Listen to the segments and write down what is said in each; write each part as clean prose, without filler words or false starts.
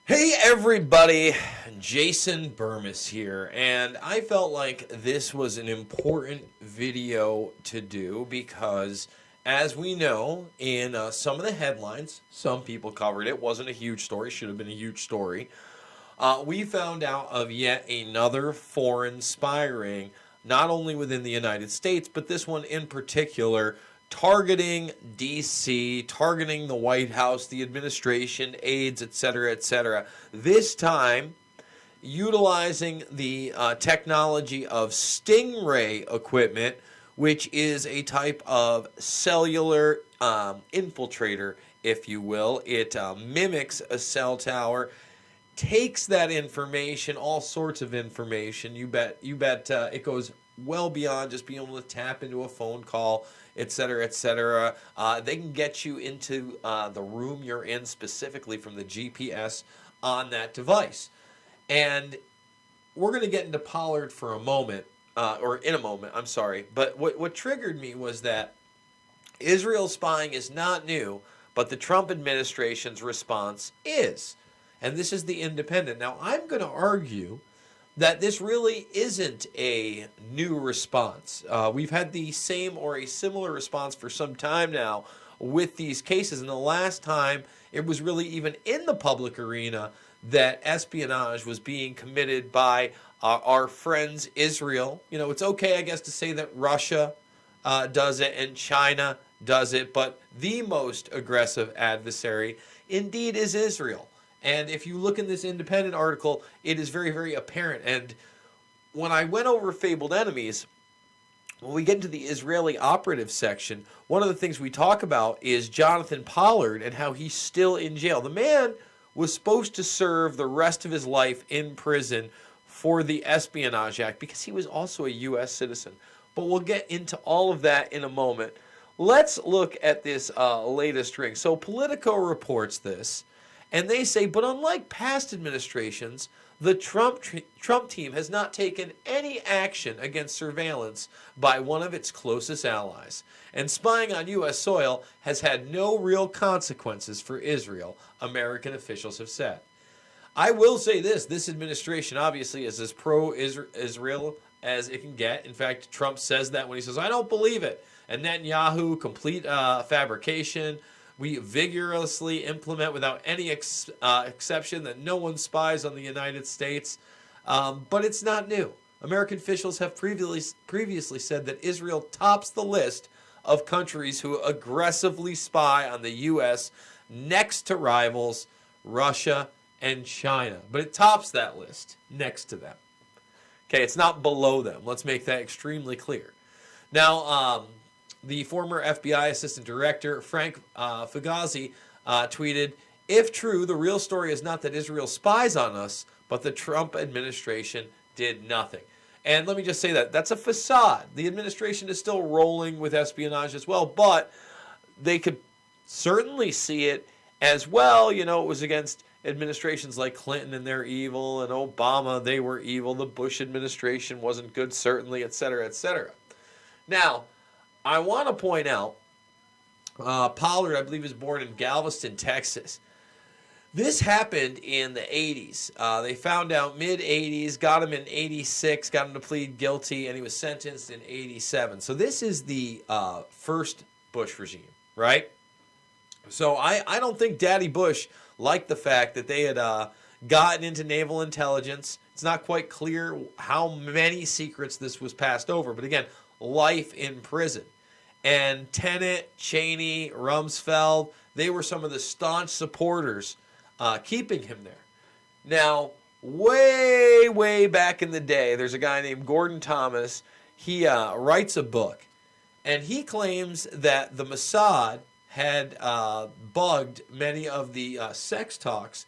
Hey everybody, Jason Burmis here, and I felt like this was an important video to do because, as we know, in some of the headlines, some people covered it, wasn't a huge story, should have been a huge story. We found out of yet another foreign spy ring, not only within the United States, but this one in particular targeting DC, targeting the White House, the administration, aides, etc., etc. This time, utilizing the technology of Stingray equipment, which is a type of cellular infiltrator, if you will. It mimics a cell tower, takes that information, all sorts of information. You bet. It goes well beyond just being able to tap into a phone call, etc., etc. They can get you into the room you're in specifically from the GPS on that device. And we're going to get into Pollard for a moment, or in a moment, I'm sorry. But what triggered me was that Israel spying is not new, but the Trump administration's response is. And this is the Independent. Now, I'm going to argue that this really isn't a new response. We've had the same or a similar response for some time now with these cases. And the last time it was really even in the public arena that espionage was being committed by our friends Israel. You know, it's okay, I guess, to say that Russia does it and China does it, but the most aggressive adversary indeed is Israel. And if you look in this Independent article, it is very, very apparent. And when I went over Fabled Enemies, when we get into the Israeli operative section, one of the things we talk about is Jonathon Pollard and how he's still in jail. The man was supposed to serve the rest of his life in prison for the Espionage Act because he was also a U.S. citizen. But we'll get into all of that in a moment. Let's look at this latest ring. So Politico reports this. And they say, but unlike past administrations, the Trump team has not taken any action against surveillance by one of its closest allies. And spying on U.S. soil has had no real consequences for Israel, American officials have said. I will say this administration obviously is as pro-Israel as it can get. In fact, Trump says that when he says, I don't believe it. And Netanyahu, complete fabrication. We vigorously implement without any exception that no one spies on the United States. But it's not new. American officials have previously said that Israel tops the list of countries who aggressively spy on the U.S. next to rivals Russia and China. But it tops that list next to them. Okay, it's not below them. Let's make that extremely clear. Now, the former FBI Assistant Director, Frank Fugazi, tweeted, if true, the real story is not that Israel spies on us, but the Trump administration did nothing. And let me just say that's a facade. The administration is still rolling with espionage as well, but they could certainly see it as well. You know, it was against administrations like Clinton and they're evil, and Obama, they were evil. The Bush administration wasn't good, certainly, et cetera, et cetera. Now, I want to point out, Pollard, I believe, was born in Galveston, Texas. This happened in the 80s. They found out mid-80s, got him in 86, got him to plead guilty, and he was sentenced in 87. So this is the first Bush regime, right? So I don't think Daddy Bush liked the fact that they had gotten into naval intelligence. It's not quite clear how many secrets this was passed over. But again, life in prison. And Tenet, Cheney, Rumsfeld, they were some of the staunch supporters keeping him there. Now, way, way back in the day, there's a guy named Gordon Thomas. He writes a book, and he claims that the Mossad had bugged many of the sex talks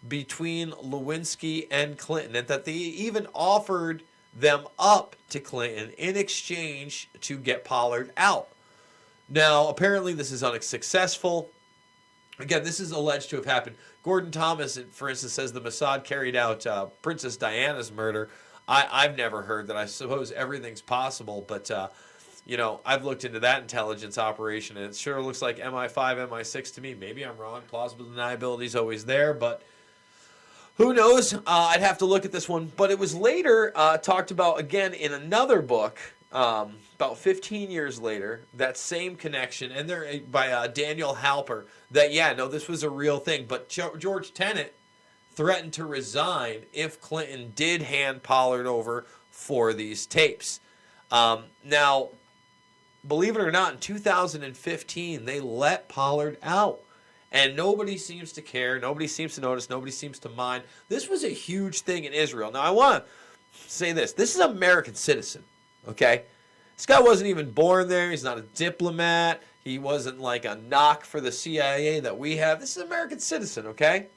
between Lewinsky and Clinton, and that they even offered them up to Clinton in exchange to get Pollard out. Now, apparently this is unsuccessful. Again, this is alleged to have happened. Gordon Thomas, for instance, says the Mossad carried out Princess Diana's murder. I've never heard that. I suppose everything's possible, but you know, I've looked into that intelligence operation, and it sure looks like MI5, MI6 to me. Maybe I'm wrong. Plausible deniability is always there, but Who knows? I'd have to look at this one. But it was later talked about again in another book, about 15 years later, that same connection, and they're by Daniel Halper, that, yeah, no, this was a real thing. But George Tenet threatened to resign if Clinton did hand Pollard over for these tapes. Now, believe it or not, in 2015, they let Pollard out. And nobody seems to care. Nobody seems to notice. Nobody seems to mind. This was a huge thing in Israel. Now, I want to say this. This is an American citizen, okay? This guy wasn't even born there. He's not a diplomat. He wasn't like a knock for the CIA that we have. This is an American citizen, okay?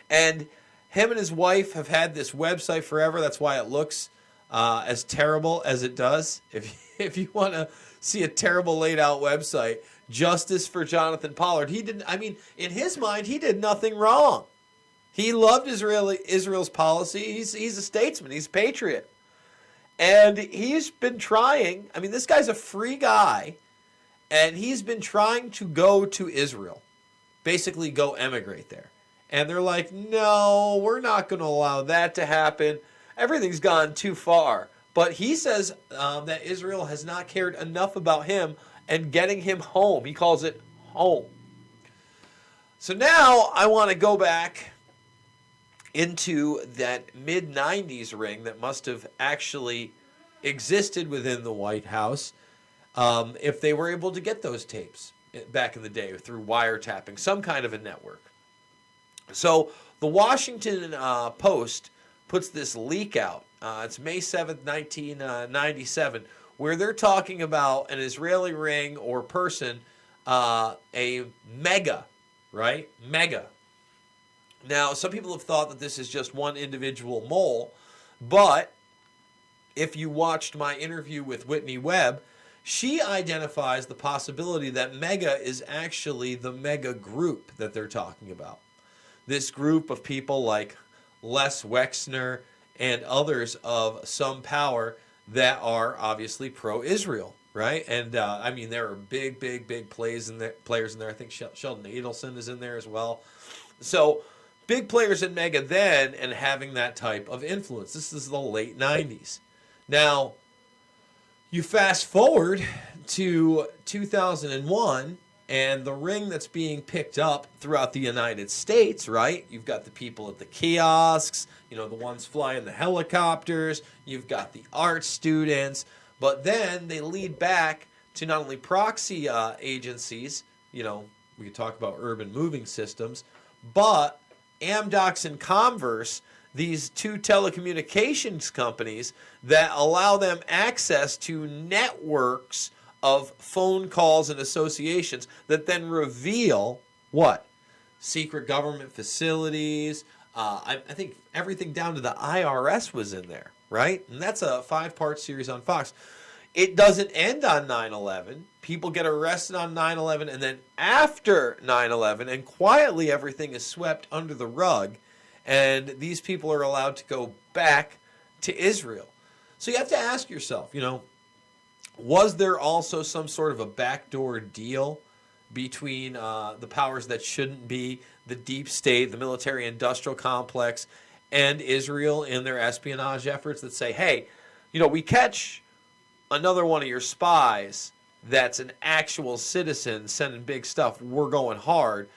And him and his wife have had this website forever. That's why it looks as terrible as it does. If you want to see a terrible laid out website, Justice for Jonathon Pollard. He didn't, I mean, in his mind, he did nothing wrong. He loved Israel's policy. He's a statesman. He's a patriot. And he's been trying, I mean, this guy's a free guy, and he's been trying to go to Israel, basically go emigrate there. And they're like, no, we're not going to allow that to happen. Everything's gone too far. But he says that Israel has not cared enough about him and getting him home. He calls it home. So now I want to go back into that mid-90s ring that must have actually existed within the White House if they were able to get those tapes back in the day through wiretapping, some kind of a network. So the Washington Post puts this leak out. It's May 7th, 1997, where they're talking about an Israeli ring or person, a mega, right? Mega. Now, some people have thought that this is just one individual mole, but if you watched my interview with Whitney Webb, she identifies the possibility that mega is actually the mega group that they're talking about. This group of people like Les Wexner and others of some power that are obviously pro-Israel, right? And I mean, there are big players in there. I think Sheldon Adelson is in there as well. So big players in mega then, and having that type of influence. This is the late 90s. Now, you fast forward to 2001, and the ring that's being picked up throughout the United States, right? You've got the people at the kiosks, you know, the ones flying the helicopters. You've got the art students. But then they lead back to not only proxy agencies, you know, we could talk about urban moving systems, but Amdocs and Converse, these two telecommunications companies that allow them access to networks of phone calls and associations that then reveal what? Secret government facilities. I think everything down to the IRS was in there, right? And that's a 5-part series on Fox. It doesn't end on 9/11. People get arrested on 9/11, and then after 9/11, and quietly everything is swept under the rug, and these people are allowed to go back to Israel. So you have to ask yourself, you know, was there also some sort of a backdoor deal between the powers that shouldn't be, the deep state, the military-industrial complex, and Israel in their espionage efforts that say, hey, you know, we catch another one of your spies that's an actual citizen sending big stuff, we're going hard,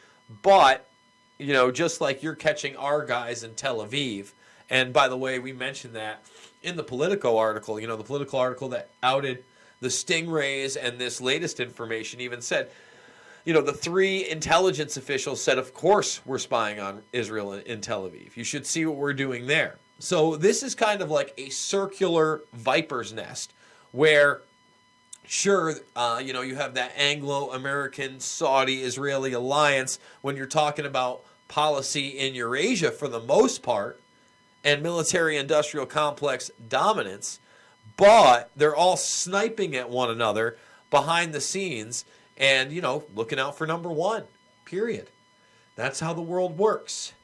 but, you know, just like you're catching our guys in Tel Aviv. And by the way, we mentioned that in the Politico article, you know, the Politico article that outed the stingrays, and this latest information even said, you know, the 3 intelligence officials said, of course, we're spying on Israel in Tel Aviv. You should see what we're doing there. So this is kind of like a circular viper's nest where, sure, you know, you have that Anglo-American, Saudi-Israeli alliance when you're talking about policy in Eurasia for the most part and military-industrial complex dominance, but they're all sniping at one another behind the scenes and, you know, looking out for number one, period. That's how the world works.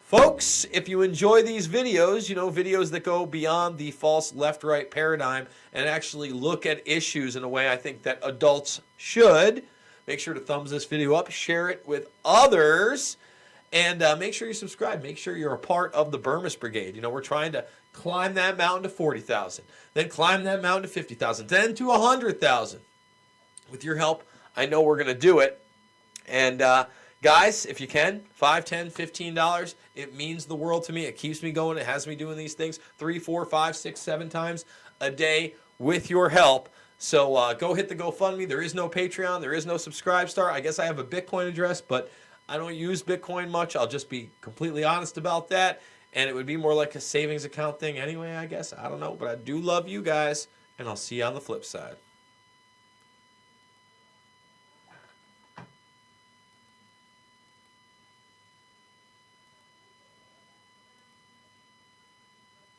Folks, if you enjoy these videos, you know, videos that go beyond the false left-right paradigm and actually look at issues in a way I think that adults should, make sure to thumbs this video up, share it with others, And make sure you subscribe. Make sure you're a part of the Burmist Brigade. You know, we're trying to climb that mountain to 40,000, then climb that mountain to 50,000, then to 100,000. With your help, I know we're going to do it. And guys, if you can, $5, $10, $15, it means the world to me. It keeps me going. It has me doing these things 3, 4, 5, 6, 7 times a day with your help. So go hit the GoFundMe. There is no Patreon. There is no Subscribe Star. I guess I have a Bitcoin address, but I don't use Bitcoin much. I'll just be completely honest about that. And it would be more like a savings account thing anyway, I guess. I don't know. But I do love you guys, and I'll see you on the flip side.